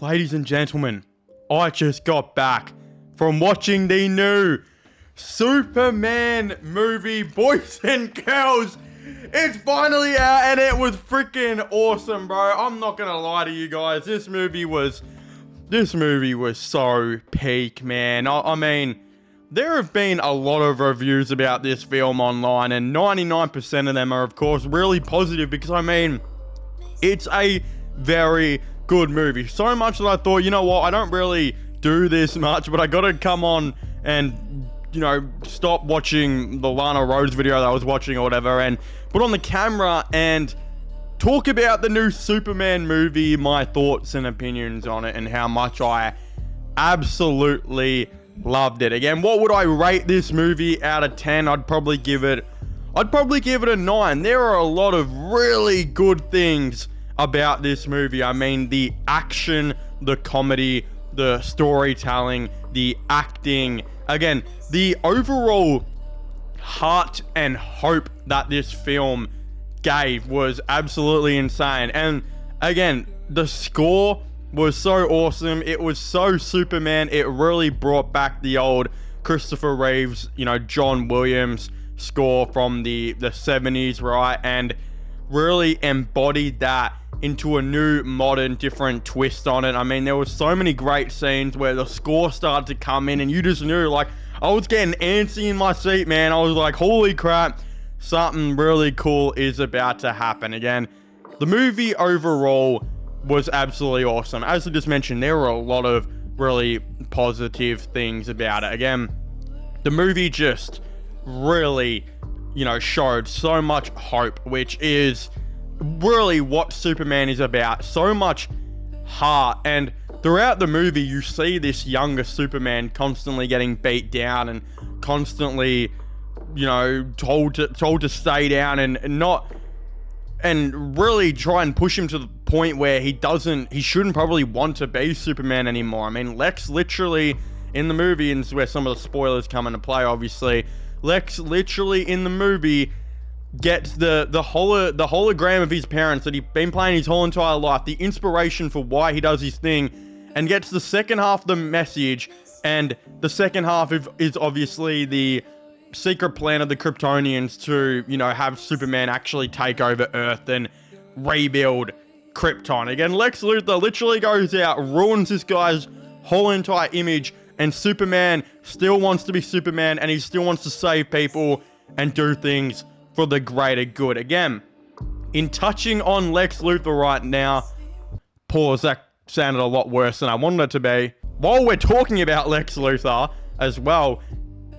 Ladies and gentlemen, I just got back from watching the new Superman movie, boys and girls. It's finally out and it was freaking awesome, bro. I'm not gonna lie to you guys. This movie was so peak, man. I mean, there have been a lot of reviews about this film online, and 99% of them are, of course, really positive because, I mean, it's a very good movie. So much that I thought, you know what, I don't really do this much, but I gotta come on and, you know, stop watching the Lana Rhoades video that I was watching or whatever and put on the camera and talk about the new Superman movie, my thoughts and opinions on it, and how much I absolutely loved it. Again, what would I rate this movie out of 10? I'd probably give it a 9. There are a lot of really good things about this movie. I mean, the action, the comedy, the storytelling, the acting, again, the overall heart and hope that this film gave was absolutely insane. And again, the score was so awesome. It was so Superman. It really brought back the old Christopher Reeves, you know, John Williams score from the 70s, right? And really embodied that into a new, modern, different twist on it. I mean, there was so many great scenes where the score started to come in and you just knew, like, I was getting antsy in my seat, man. I was like, holy crap, something really cool is about to happen. Again, the movie overall was absolutely awesome. As I just mentioned, there were a lot of really positive things about it. Again, the movie just really, you know, showed so much hope, which is really what Superman is about. So much heart. And throughout the movie, you see this younger Superman constantly getting beat down and constantly, you know, told to stay down and really try and push him to the point where he shouldn't probably want to be Superman anymore. I mean, Lex literally in the movie, and this is where some of the spoilers come into play, obviously, Lex literally in the movie gets the hologram of his parents that he's been playing his whole entire life, the inspiration for why he does his thing, and gets the second half of the message. And the second half is obviously the secret plan of the Kryptonians to, you know, have Superman actually take over Earth and rebuild Krypton. Again, Lex Luthor literally goes out, ruins this guy's whole entire image, and Superman still wants to be Superman, and he still wants to save people and do things for the greater good. Again, in touching on Lex Luthor right now, pause, that sounded a lot worse than I wanted it to be. While we're talking about Lex Luthor as well,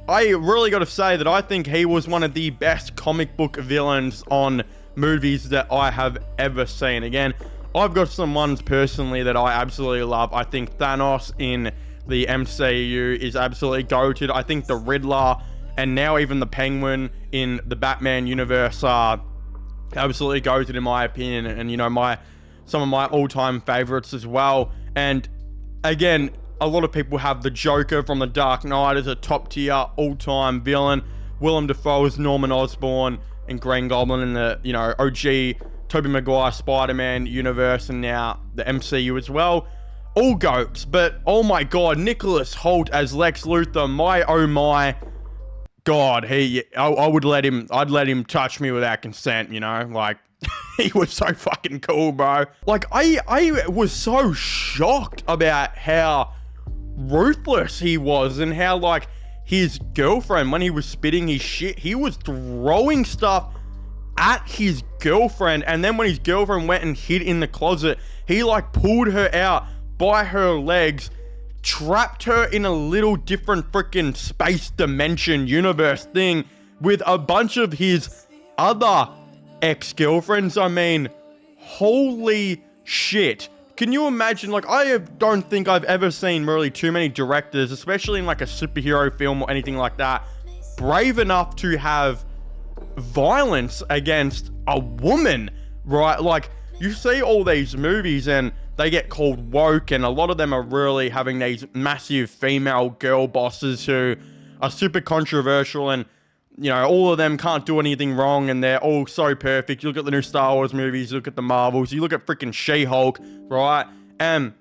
I really got to say that I think he was one of the best comic book villains on movies that I have ever seen. Again, I've got some ones personally that I absolutely love. I think Thanos in the MCU is absolutely goated. I think the Riddler and now even the Penguin in the Batman universe are absolutely goated in my opinion. And, you know, some of my all-time favorites as well. And again, a lot of people have the Joker from The Dark Knight as a top-tier all-time villain. Willem Dafoe's Norman Osborn and Green Goblin in the, you know, OG Tobey Maguire Spider-Man universe, and now the MCU as well. All goats. But oh my god, Nicholas Hoult as Lex Luthor, my oh my god, I'd let him touch me without consent, you know, like, he was so fucking cool, bro. Like, I was so shocked about how ruthless he was, and how, like, his girlfriend, when he was spitting his shit, he was throwing stuff at his girlfriend, and then when his girlfriend went and hid in the closet, he, like, pulled her out by her legs, trapped her in a little different freaking space dimension universe thing with a bunch of his other ex-girlfriends. I mean, holy shit. Can you imagine? Like, don't think I've ever seen really too many directors, especially in like a superhero film or anything like that, brave enough to have violence against a woman, right? Like, you see all these movies and they get called woke, and a lot of them are really having these massive female girl bosses who are super controversial, and, you know, all of them can't do anything wrong, and they're all so perfect. You look at the new Star Wars movies, you look at the Marvels, you look at freaking She-Hulk, right? And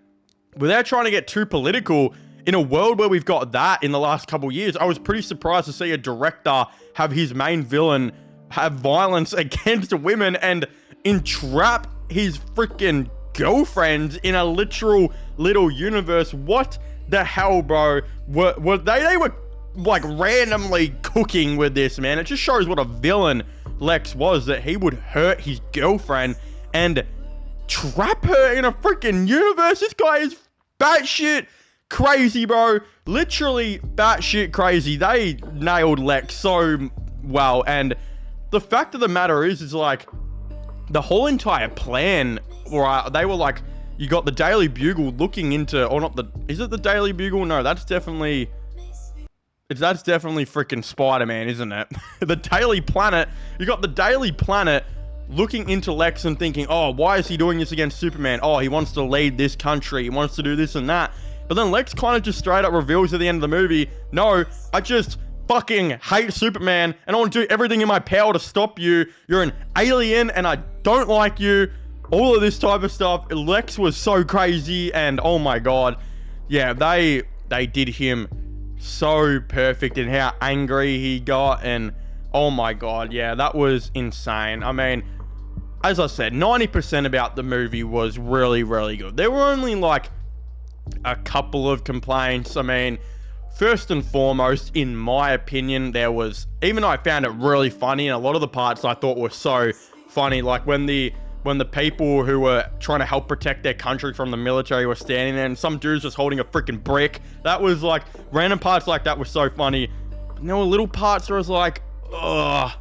without trying to get too political, in a world where we've got that in the last couple years, I was pretty surprised to see a director have his main villain have violence against women and entrap his freaking girlfriends in a literal little universe. What the hell, bro? They were like randomly cooking with this, man. It just shows what a villain Lex was, that he would hurt his girlfriend and trap her in a freaking universe. This guy is batshit crazy, bro. Literally batshit crazy. They nailed Lex so well, and the fact of the matter is like the whole entire plan, right? They were like, you got the Daily Bugle looking into, or not the, is it the Daily Bugle? No, that's definitely freaking Spider-Man, isn't it? The Daily Planet, you got the Daily Planet looking into Lex and thinking, oh, why is he doing this against Superman? Oh, he wants to lead this country. He wants to do this and that. But then Lex kind of just straight up reveals at the end of the movie, no, I just fucking hate Superman and I want to do everything in my power to stop you. You're an alien and I don't like you. All of this type of stuff. Lex was so crazy, and oh my god. Yeah, they did him so perfect in how angry he got, and oh my god, yeah, that was insane. I mean, as I said, 90% about the movie was really, really good. There were only like a couple of complaints. I mean, first and foremost, in my opinion, there was, even though I found it really funny, and a lot of the parts I thought were so funny, like when the people who were trying to help protect their country from the military were standing there and some dude's just holding a freaking brick. That was like, random parts like that were so funny. And there were little parts where I was like, ugh,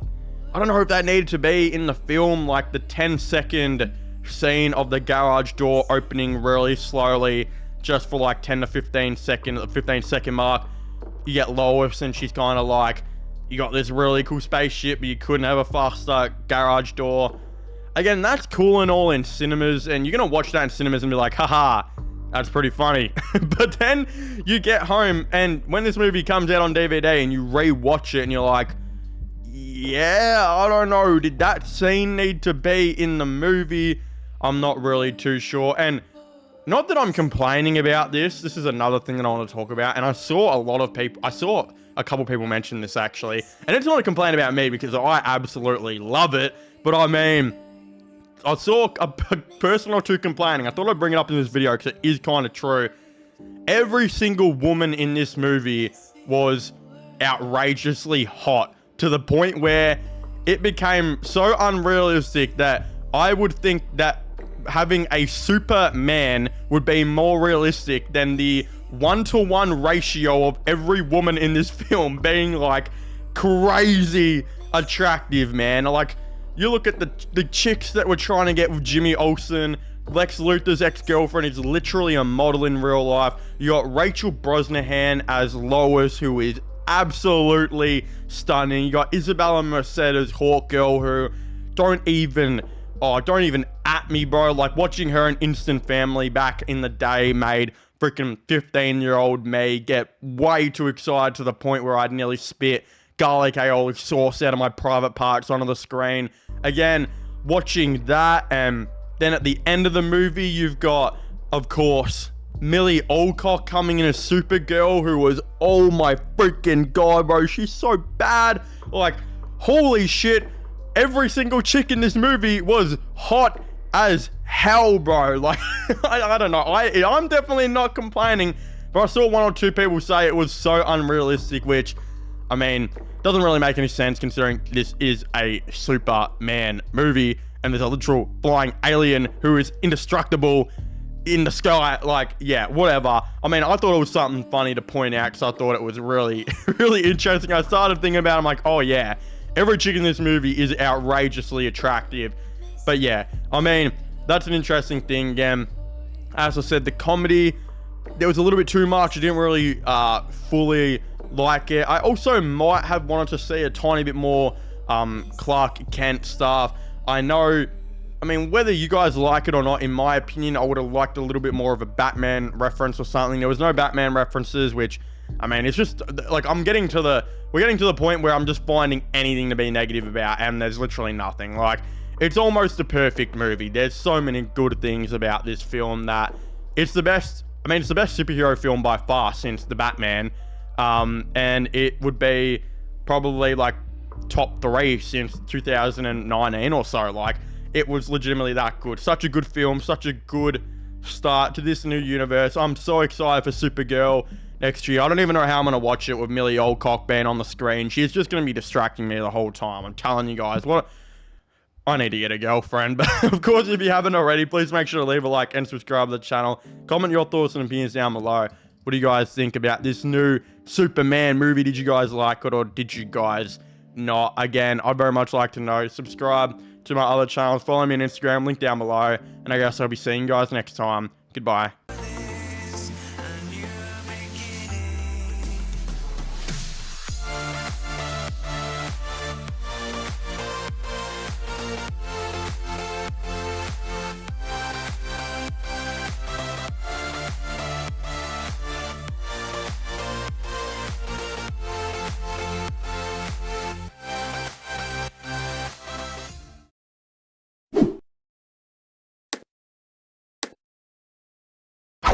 I don't know if that needed to be in the film, like the 10-second scene of the garage door opening really slowly, just for like 10 to 15 seconds, the 15-second mark. You get Lois and she's kind of like, you got this really cool spaceship, but you couldn't have a faster garage door. Again, that's cool and all in cinemas, and you're gonna watch that in cinemas and be like, haha, that's pretty funny. But then you get home, and when this movie comes out on DVD and you re-watch it and you're like, yeah, I don't know, did that scene need to be in the movie? I'm not really too sure. And not that I'm complaining about this is another thing that I want to talk about, and I saw a couple people mention this actually, and it's not a complaint about me because I absolutely love it, but I mean, I saw a person or two complaining. I thought I'd bring it up in this video because it is kind of true. Every single woman in this movie was outrageously hot to the point where it became so unrealistic that I would think that having a Superman would be more realistic than the 1-to-1 ratio of every woman in this film being like crazy attractive, man. Like, you look at the chicks that were trying to get with Jimmy Olsen. Lex Luthor's ex-girlfriend is literally a model in real life. You got Rachel Brosnahan as Lois, who is absolutely stunning. You got Isabella Merced as Hawkgirl, who don't even at me, bro. Like, watching her in Instant Family back in the day made freaking 15-year-old me get way too excited to the point where I'd nearly spit garlic aioli sauce out of my private parts onto the screen. Again, watching that, and then at the end of the movie, you've got, of course, Millie Alcock coming in as Supergirl, who was, oh my freaking god, bro, she's so bad. Like, holy shit, every single chick in this movie was hot as hell, bro. Like, I don't know, I'm definitely not complaining, but I saw one or two people say it was so unrealistic, which, I mean, doesn't really make any sense considering this is a Superman movie and there's a literal flying alien who is indestructible in the sky. Like, yeah, whatever. I mean, I thought it was something funny to point out because I thought it was really, really interesting. I started thinking about it, I'm like, oh yeah, every chick in this movie is outrageously attractive. But yeah, I mean, that's an interesting thing. Again, as I said, the comedy, there was a little bit too much. I didn't really fully like it. I also might have wanted to see a tiny bit more Clark Kent stuff. I know, I mean, whether you guys like it or not, in my opinion, I would have liked a little bit more of a Batman reference or something. There was no Batman references, which, I mean, it's just like, we're getting to the point where I'm just finding anything to be negative about, and there's literally nothing. Like, it's almost a perfect movie. There's so many good things about this film that it's the best I mean, it's the best superhero film by far since The Batman. And it would be probably like top 3 since 2019 or so. Like, it was legitimately that good. Such a good film, such a good start to this new universe. I'm so excited for Supergirl next year. I don't even know how I'm going to watch it with Millie Alcock being on the screen. She's just going to be distracting me the whole time. I'm telling you guys. I need to get a girlfriend. But of course, if you haven't already, please make sure to leave a like and subscribe to the channel. Comment your thoughts and opinions down below. What do you guys think about this new Superman movie? Did you guys like it, or did you guys not? Again, I'd very much like to know. Subscribe to my other channels. Follow me on Instagram, link down below. And I guess I'll be seeing you guys next time. Goodbye.